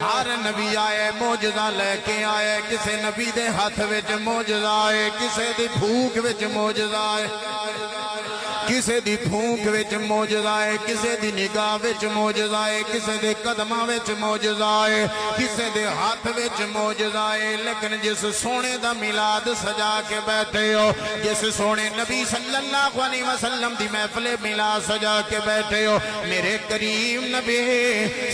ہر نبی آئے موجزہ لے کے آئے کسے نبی دے ہاتھ وچ موجزہ آئے کسے دی پھوک وچ موجزہ آئے کسے دی پھونک وچ موجزہ آئے کسے دی نگاہ وچ موجزہ آئے کسے دے قدمہ وچ موجزہ آئے کسے دے ہاتھ وچ موجزہ آئے لیکن جس سونے دا میلاد سجا کے بیٹھے ہو جس سونے نبی صلی اللہ علیہ وسلم دی محفل میلاد سجا کے بیٹھے ہو میرے کریم نبی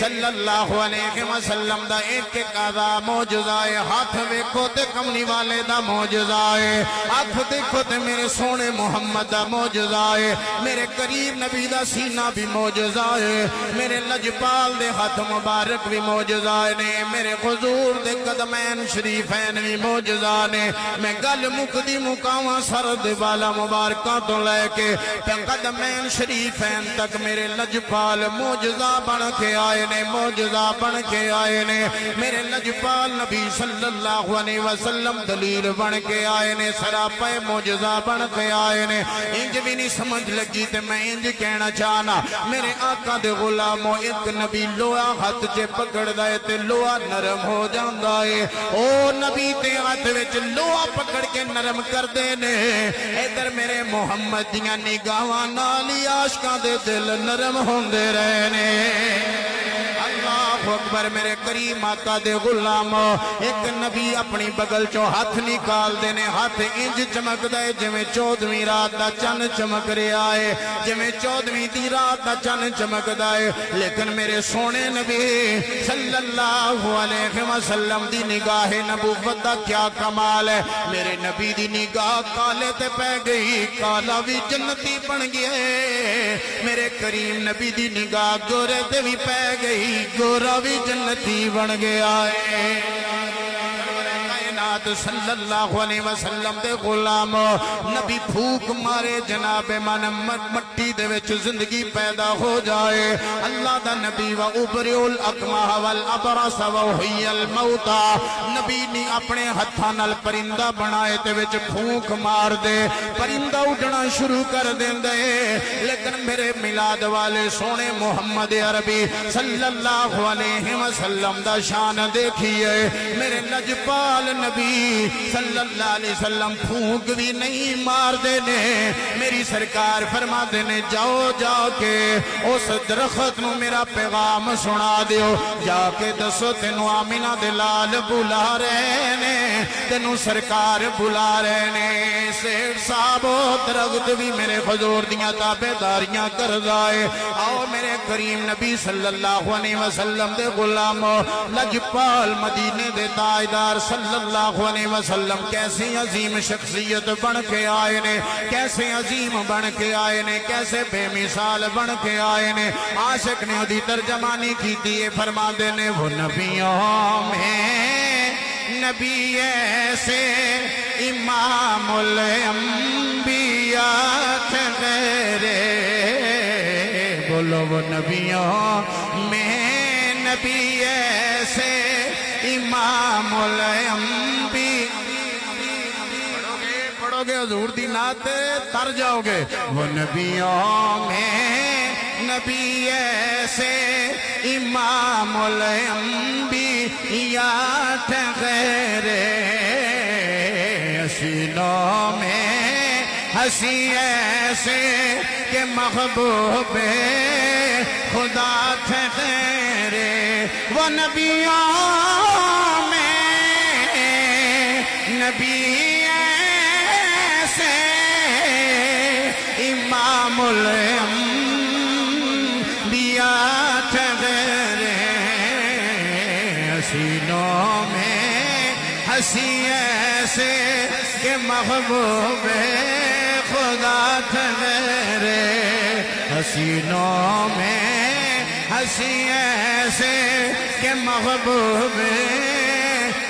صلی اللہ علیہ وسلم دا ایک آدھا موجزہ آئے ہاتھ ویکھو تے کمنی والے دا موجزہ آئے ہاتھ دیکھو تے میرے سونے محمد دا موجزہ آئے میرے قریب نبی دا سینہ بھی معجزہ ہے میرے لجپال دے ہاتھ مبارک بھی معجزہ نے میرے حضور دے قدمین شریفین بھی معجزہ نے میں گل مقدی مقامہ سرد والا مبارکہ تو لے کے قدمین شریفین تک میرے لجپال معجزہ بن کے آئے نے معجزہ بن کے آئے نے میرے لجپال نبی صلی اللہ علیہ وسلم دلیل بن کے آئے نے سراپے معجزہ بن کے آئے نے انج بھی نہیں سمجھ لگی تے میں انج کہنا چاہنا میرے آقا دے غلاموں ایک نبی لوہا ہاتھ چے پکڑ دائے تے لوہا نرم ہو جاندہ ہے او نبی تے ہاتھ وچ لوہا پکڑ کے نرم کر دینے ادھر میرے محمد دیاں نگاہاں نالی عاشقاں دے دل نرم ہوندے رہنے اللہ اکبر میرے کریم آقا دے غلاموں ایک نبی اپنی بغل چو ہاتھ نکال دینے ہاتھ انج چمک دائے جمیں 14ویں رات دا چن چمک رہا ہے جمیں 14ویں دی رات دا چن چمک دائے لیکن میرے سونے نبی صلی اللہ علیہ وسلم دی نگاہ نبوت دا کیا کمال ہے میرے نبی دی نگاہ کالے تے پہ گئی کالا بھی جنتی بن گئے میرے کریم نبی دی نگاہ گورے تے بھی پہ گئی گورا بھی جنتی بن گیا ہے صلی اللہ علیہ وسلم دے غلام نبی پھوک مارے جناب من مٹی دے وچ زندگی پیدا ہو جائے اللہ دا نبی و ابریو الاکمہ والابرس و حی الموتا نبی نے اپنے ہتھاں نال پرندہ بنائے تے وچ پھوک مار دے پرندہ اڑنا شروع کر دیندے لیکن میرے میلاد والے سونے محمد عربی صلی اللہ علیہ وسلم دا شان دیکھیے میرے لجپال نبی صلی اللہ علیہ وسلم پھونک بھی نہیں مار دینے میری سرکار فرما دینے جاؤ جا کے اس درخت نو میرا پیغام سنا دیو جا کے دسو تینو آمینہ دلال بلا رہنے تینو سرکار بلا رہنے سیڑ صاحب درخت بھی میرے حضور دیاں تابے داریاں کر دائے آؤ میرے کریم نبی صلی اللہ علیہ وسلم دے غلاموں لجپال مدینے دے تاجدار صلی اللہ علیہ وسلم کیسے عظیم شخصیت بن کے آئے نے کیسے عظیم بن کے آئے نے کیسے بے مثال بن کے آئے نے عاشق نے دی ترجمانی کی دیئے فرما دینے وہ نبیوں میں نبی ایسے امام الانبیاء غیرے بولو وہ نبیوں میں نبی ایسے امام الانبیاء پڑھو گے حضور دی نعت تر جاؤ گے وہ نبیوں میں نبی ایسے امام الانبیاء غیرے حسینوں میں ہنسی ایسے کہ محبوب خدا ٹھہرے وہ نبیوں میں نبی ایسے امام الانبیاء ٹھہرے حسینوں میں ہنسی ایسے کہ محبوب خدا ٹھہرے حسینوں میں ہنسی ایسے کہ محبوب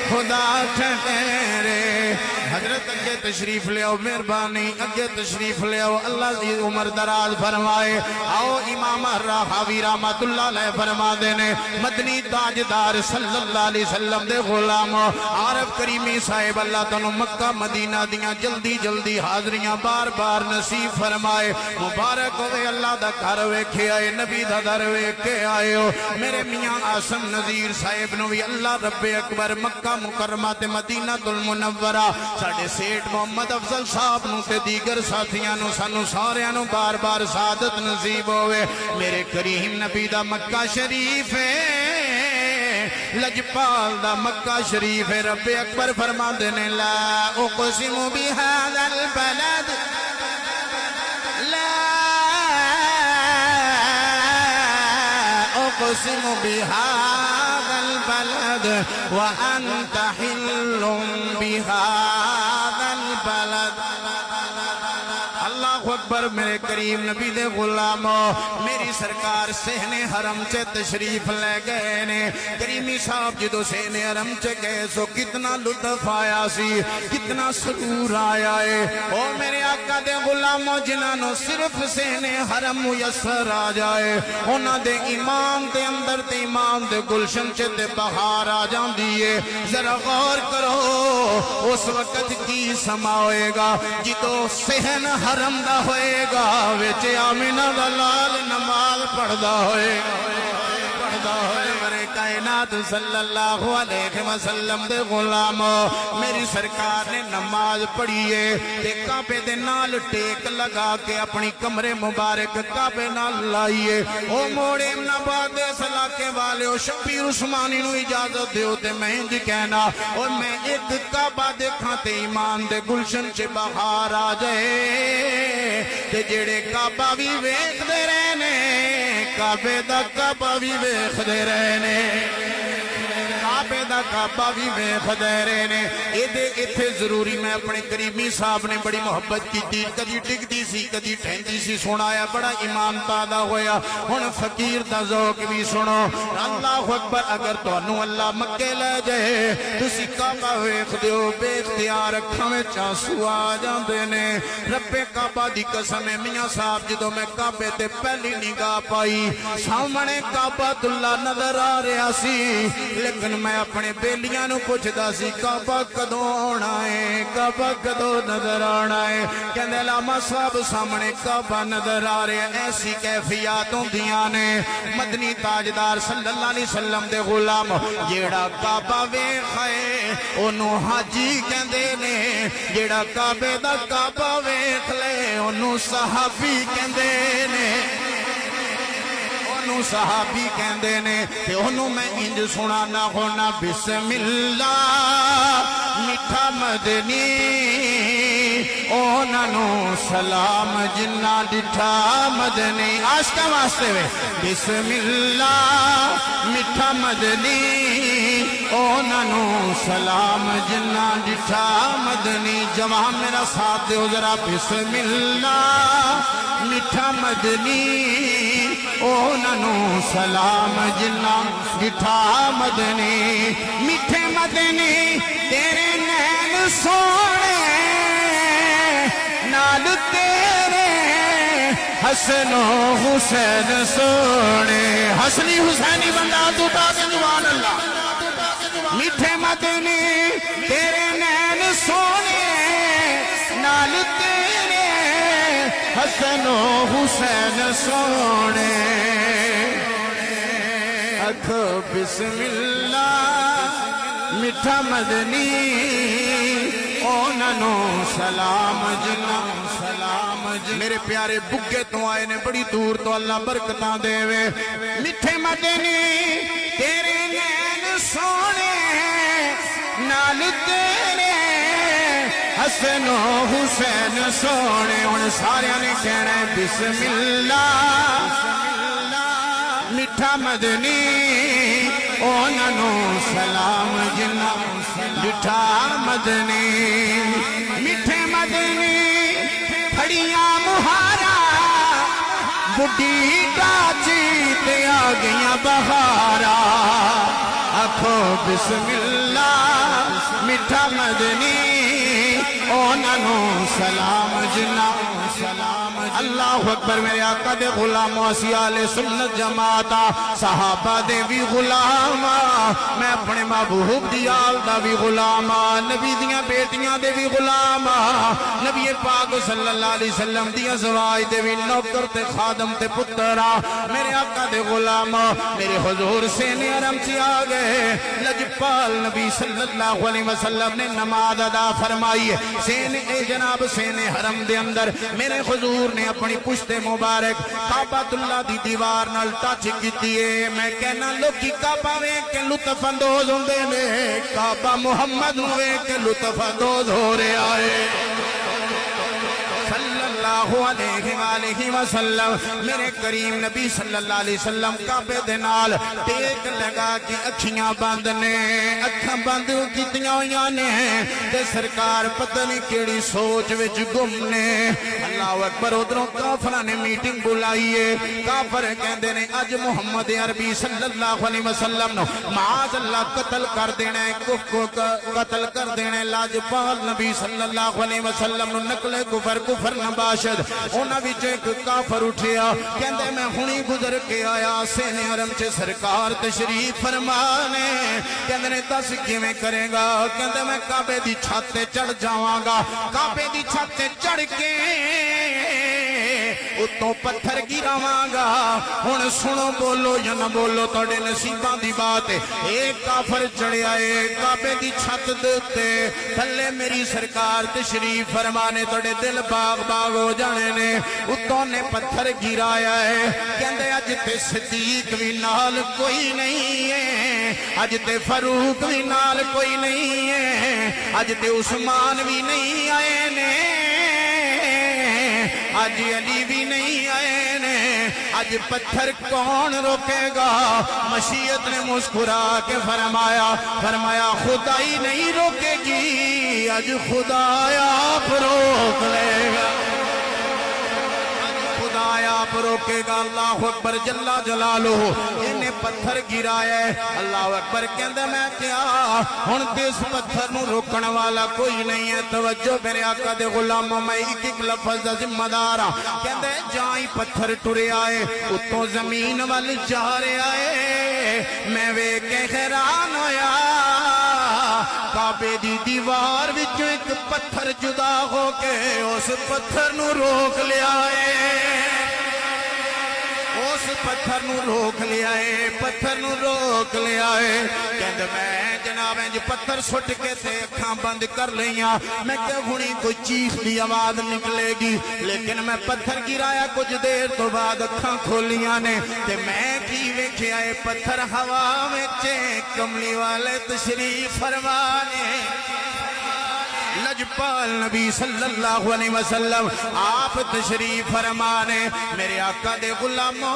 خدا ٹھہرے حضرت اگے تشریف لے آؤ مہربانی اگے تشریف لے آؤ اللہ دی عمر دراز فرمائے آؤ امام الرحاوی رحمت اللہ علیہ فرما دینے مدنی تاجدار صلی اللہ علیہ وسلم دے غلام عارف کریمی صاحب اللہ تعالیٰ مکہ مدینہ دیاں جلدی جلدی حاضریاں بار بار نصیب فرمائے مبارک ہوئے اللہ دا گھر ویکھے آئے نبی دا در ویکھے آئے ہو میرے میاں آسم نذیر صاحب نو بھی اللہ رب اکبر مکہ مکرمہ تے مدینہ المنورہ ساڑھے سیٹ محمد افضل صاحب نو تے دیگر ساتھیاں نو سانو ساریاں نو بار بار سعادت نصیب ہوئے میرے کریم نبی دا مکہ شریف ہے لجپال دا مکہ شریف ہے رب اکبر فرما دینے لا اقسم بہذا البلد لا اقسم بهذا البلد وانت حل بهذا البلد اللہ اکبر میرے کریم نبی دے غلاموں میری سرکار سہنے حرم سے تشریف لے گئے نے کریمی صاحب جدو سہنے حرم سے گئے سو کتنا لطف آیا سی کتنا سرور آیا ہے او میرے آقا دے غلاموں جنہوں صرف سہنے حرم میسر آ جائے انہاں دے ایمان دے اندر تے ایمان دے گلشن سے تے بہار آ جان دیئے ذرا غور کرو اس وقت کی سما ہوئے گا جدو سہن حرم دا ہوئے گا ویچے آمینہ دا لال نماز پڑھدا ہوئے کائنات صلی اللہ علیہ وسلم دے غلاموں میری سرکار نے نماز پڑھیے تے کعبے دے نال ٹیک لگا کے اپنی کمرے مبارک کعبے نال لائیے او موڑے امن آباد دے علاقے والے او شبیر عثمانی نو اجازت دیو تے میں انج کہنا اور میں ایک کعبہ دیکھاں تے ایمان دے گلشن چے بہار آ جائے تے جڑے کعبہ بھی ویکھ دے رہنے کعبے دا کعبہ بھی ویکھ دے رہنے کعبے دا کعبہ بھی ویکھ دے رہنے ایتھے ضروری میں اپنے کریمی صاحب نے بڑی محبت کی تھی کدی ٹکدی سی کدی ٹھہندی سی سنایا بڑا ایمان پیدا ہویا ہن فقیر دا ذوق بھی سنو اللہ اکبر اگر تانوں اللہ مکے لے جائے تسی کعبہ ویکھ دیو بے اختیار اکھاں وچ آنسو آ جاندے نے رب کعبہ دی قسم میاں صاحب جدوں میں کعبے تے پہلی نگاہ پائی سامنے کعبہ اللہ نظر آ رہا سی لیکن میں اپنے بیلیاں نو پوچھدا سی کعبہ کدوں آنا ہے کعبہ کدوں نظر آنا ہے کہندے لاما صاحب سامنے کعبہ نظر آ رہا ہے ایسی کیفیات ہوندیاں نے مدنی تاجدار صلی اللہ علیہ وسلم دے غلام جیڑا کعبہ ویکھے اونوں حاجی کہندے نے جیڑا کعبے دا کعبہ ویکھ لے اونوں صحابی کہندے نے صحابی کہندے نے تے انہوں میں انج سنانا ہونا بسم اللہ میٹھا مدنی اونانو سلام جنہ ڈٹھا مدنی عاشقہ واسطے وے بسم اللہ میٹھا مدنی اونانو سلام جنہ ڈٹھا مدنی جوان میرا ساتھ دے ذرا بسم اللہ میٹھا مدنی اونانو سلام جنہ ڈٹھا مدنی میٹھے مدنی تیرے نین سونے نال تیرے حسن و حسین سونے حسنی حسینی بندہ تو پاک جوان اللہ میٹھے مدنی تیرے نین سونے نال تیرے حسن و حسین سونے اکھو بسم اللہ میٹھا مدنی اونانو سلام جنہ سلام جنہ میرے پیارے بگے تو آئے نے بڑی دور تو اللہ برکتاں دے وے میٹھے مدنی تیرے نین سونے نال تیرے حسن و حسین سونے ان سارے نے کہنا ہے بسم اللہ میٹھا مدنی اونانو سلام جنہ ڈٹھا مدنی میٹھے مدنی پھڑیاں مہارا بڑھی ڈاچی تے آ گیاں بہارا آکھو بسم اللہ میٹھا مدنی انہوں سلام جنا سلام اللہ اکبر میرے آقا دے غلام اسی آل سنت جماعت صحابہ دے بھی غلام میں اپنے محبوب دی آل دا بھی غلام نبی دیاں بیٹیاں دے بھی غلام نبی پاک صلی اللہ علیہ وسلم دی ازواج دے بھی نوکر تے خادم تے پترا میرے آقا دے غلام میرے حضور سین حرم سے آ گئے لجپال نبی صلی اللہ علیہ وسلم نے نماز ادا فرمائی سین اے جناب سین حرم دے اندر میرے حضور نے اپنی پشت مبارک کعبۃ اللہ دی دیوار نال ٹچ کیتی ہے میں کہنا لوکی کعبہ ویکھ کے لطف اندوز ہوندے نے کعبہ محمد نو ویکھ کے لطف اندوز ہو رہا ہے صلی اللہ علیہ وآلہ وسلم میرے کریم نبی صلی اللہ علیہ وسلم کعبے دے نال ٹیک لگا کے اکھیاں بند نے اکھاں بند کیتیاں ہویاں نے تے سرکار پتہ نہیں کیڑی سوچ وچ گم نے اللہ اکبر ادھروں کافراں نے میٹنگ بلائی ہے کافر کہندے نے اج محمد عربی صلی اللہ علیہ وسلم نو معاذ اللہ قتل کر دینا ہے کفر قتل کر دینا ہے لاجپال نبی صلی اللہ علیہ وسلم نو نقل کفر کفر نباشد انہاں وچ ایک کافر اٹھیا کہندے میں ہنی گزر کے آیا سین حرم چ سرکار تشریف فرمانے کہندے نے دس کیویں کرے گا کہندے میں کعبے دی چھت تے چڑھ جاواں گا کعبے دی چھت تے چڑھ کے اتوں پتھر گراواں گا ہن سنو بولو یا نہ بولو تہاڈے نصیباں دی بات ہے ایک کافر چڑھیا ہے کعبے دی چھت دے تے تھلے میری سرکار تشریف فرمانے تہاڈے دل باغ باغ ہو جانے نے اتوں نے پتھر گرایا ہے کہندے اج تے صدیق بھی نال کوئی نہیں ہے اج تے فاروق بھی نال کوئی نہیں ہے اج تے عثمان بھی نہیں آئے نے آج علی بھی نہیں آئے نے آج پتھر کون روکے گا مشیت نے مسکرا کے فرمایا خدائی نہیں روکے گی آج خدایا آپ روک لے گا آپ روکے گا اللہ اکبر جل جلالہ انہیں پتھر گرایا ہے اللہ اکبر کہندے میں کیا ہن تے اس پتھر نو روکن والا کوئی نہیں ہے توجہ میرے آقا دے غلاموں میں ایک ایک لفظ دا ذمہ دار ہاں کہندے جائیں پتھر ٹرے آئے اتوں زمین وال جا رہا ہے میں ویکھ کے حیران ہویا کعبے دی دیوار وچ ایک پتھر جدا ہو کے اس پتھر نو روک لیا ہے اس پتھر نو روک لیا ہے پتھر نو روک لیا ہے کہندے میں جناب انج پتھر سٹ کے تے اکھاں بند کر لیاں میں کہ ہنی کوئی چیخ دی آواز نکلے گی لیکن میں پتھر گرایا کچھ دیر تو بعد اکھاں کھولیاں نے تے میں کی ویکھیا اے پتھر ہوا وچ کملی والے تشریف فرمانے لجپال نبی صلی اللہ علیہ وسلم آپ تشریف فرمانے میرے آقا دے غلاموں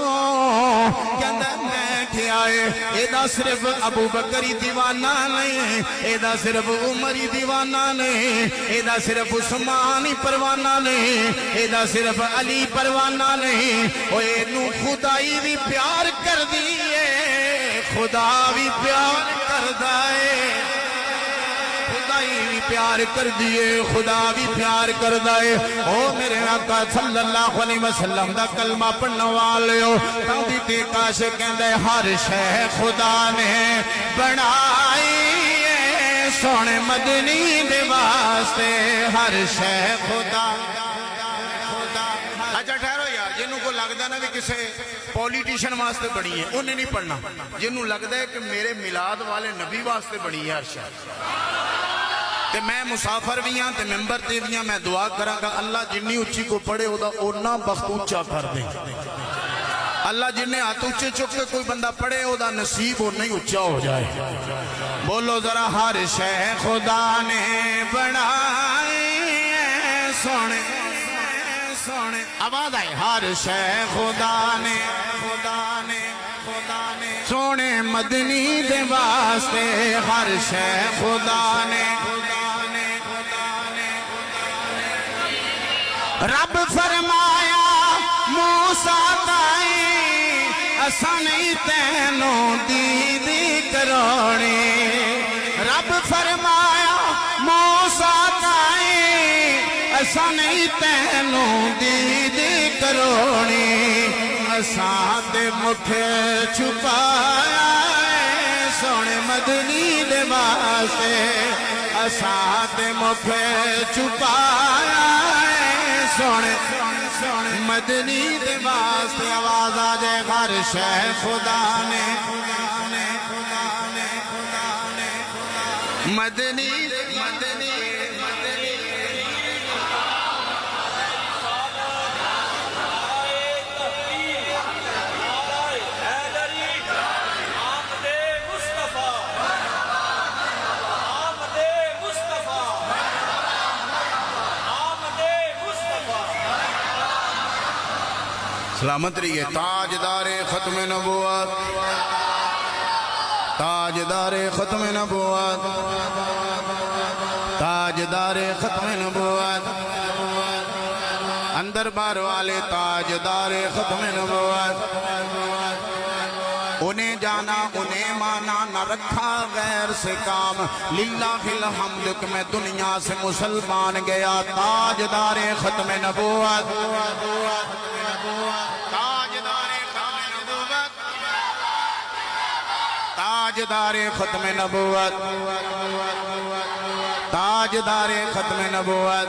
کہندے میں کیا ہے ایدہ صرف ابو بکری دیوانہ نہیں ایدہ صرف عمری دیوانہ نہیں ایدہ صرف عثمانی پروانہ نہیں ایدہ صرف علی پروانہ نہیں اوہ نو خدائی بھی پیار کر دیئے خدا بھی پیار کر دائے خدائی بھی پیار کر دیئے خدا بھی پیار کر دائے او میرے آقا صلی اللہ علیہ وسلم دا کلمہ پڑھنے والے ہو تاندی تے کاش کہندے ہر شے خدا نے بنائی ہے سونے مدنی دے واسطے ہر شے خدا اچھا ٹھہرو یار جنہوں کو لگتا ہے نا بھی کسے پولیٹیشن واسطے بڑی ہے انہیں نہیں پڑھنا جنہوں لگتا ہے کہ میرے میلاد والے نبی واسطے بڑی ہے ہر شے تے میں مسافر بھی ہاں تے ممبر تے بھی ہاں میں دعا کراں گا اللہ جنی اچھی کو پڑھے ہودا اونا بخت اونچا کر دے اللہ جنہیں ہاتھ اونچے چک کے کوئی بندہ پڑھے ہودا نصیب ہو نہیں اونچا ہو جائے بولو ذرا ہر شے خدا نے بنائی سونے سونے آواز آئے ہر شے خدا نے سونے مدنی دے واسطے ہر شے خدا نے رب فرمایا موسیٰ تائیں اساں نہیں تینوں دیدی کروڑے رب فرمایا موسیٰ تائیں اسا نہیں تینوں دید کرونی اساں تے مکھ چھپایا سونے مدنی دے واسطے اساں تے مکھ چھپایا سونے مدنی دے واسطے آواز آ جائے ہر شے خدا نے مدنی سلامت رہیے تاجدار ختم نبوت تاجدار ختم نبوت تاجدار ختم نبوت اندر بار والے تاجدار ختم نبوت انہیں جانا انہیں مانا نہ رکھا غیر سے کام للہ الحمد کہ میں دنیا سے مسلمان گیا تاجدار ختم نبوت تاجدار ختم نبوت تاجدار ختم نبوت